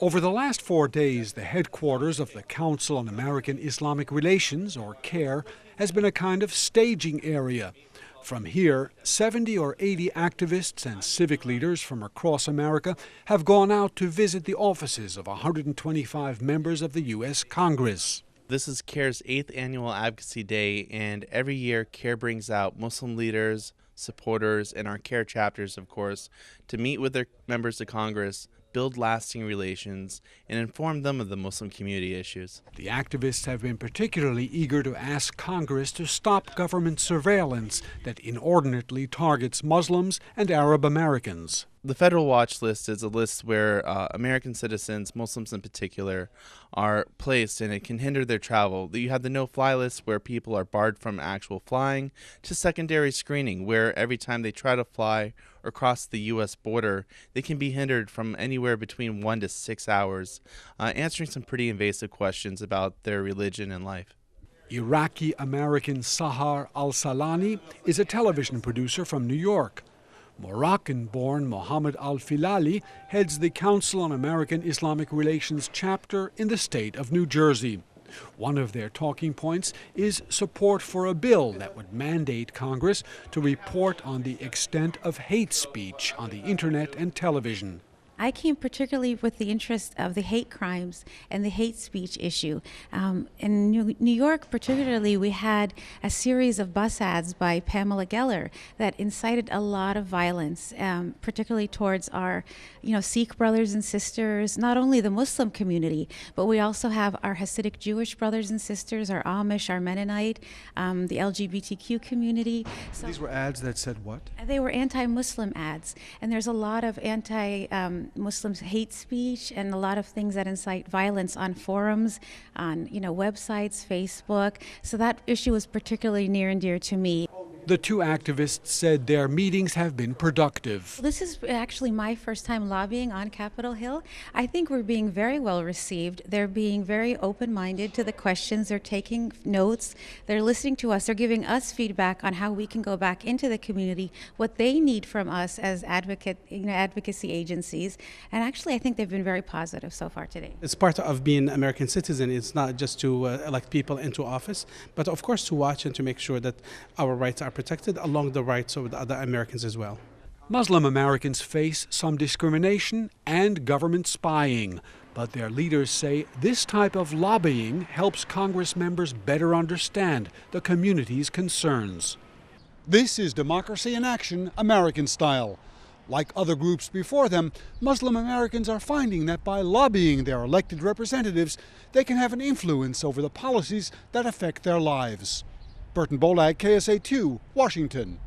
Over the last 4 days, the headquarters of the Council on American-Islamic Relations, or CAIR, has been a kind of staging area. From here, 70 or 80 activists and civic leaders from across America have gone out to visit the offices of 125 members of the U.S. Congress. This is CAIR's 8th annual Advocacy Day, and every year CAIR brings out Muslim leaders, supporters, and our CAIR chapters, of course, to meet with their members of Congress, build lasting relations, and inform them of the Muslim community issues. The activists have been particularly eager to ask Congress to stop government surveillance that inordinately targets Muslims and Arab Americans. The Federal Watch List is a list where American citizens, Muslims in particular, are placed, and it can hinder their travel. You have the no-fly list where people are barred from actual flying, to secondary screening where every time they try to fly or cross the U.S. border, they can be hindered from anywhere between 1 to 6 hours, answering some pretty invasive questions about their religion and life. Iraqi-American Sahar Alsahlani is a television producer from New York. Moroccan-born Mohamed Filali heads the Council on American-Islamic Relations chapter in the state of New Jersey. One of their talking points is support for a bill that would mandate Congress to report on the extent of hate speech on the internet and television. I came particularly with the interest of the hate crimes and the hate speech issue. In New York particularly, we had a series of bus ads by Pamela Geller that incited a lot of violence, particularly towards our Sikh brothers and sisters, not only the Muslim community, but we also have our Hasidic Jewish brothers and sisters, our Amish, our Mennonite, the LGBTQ community. So these were ads that said what? They were anti-Muslim ads, and there's a lot of Muslims hate speech and a lot of things that incite violence on forums, on websites, Facebook. So that issue was particularly near and dear to me. The two activists said their meetings have been productive. This is actually my first time lobbying on Capitol Hill. I think we're being very well received. They're being very open-minded to the questions. They're taking notes. They're listening to us. They're giving us feedback on how we can go back into the community, what they need from us as advocacy agencies. And actually, I think they've been very positive so far today. It's part of being an American citizen. It's not just to elect people into office, but of course to watch and to make sure that our rights are protected along the rights of the other Americans as well. Muslim Americans face some discrimination and government spying, but their leaders say this type of lobbying helps Congress members better understand the community's concerns. This is Democracy in Action, American style. Like other groups before them, Muslim Americans are finding that by lobbying their elected representatives, they can have an influence over the policies that affect their lives. Burton Bolag, KSA2, Washington.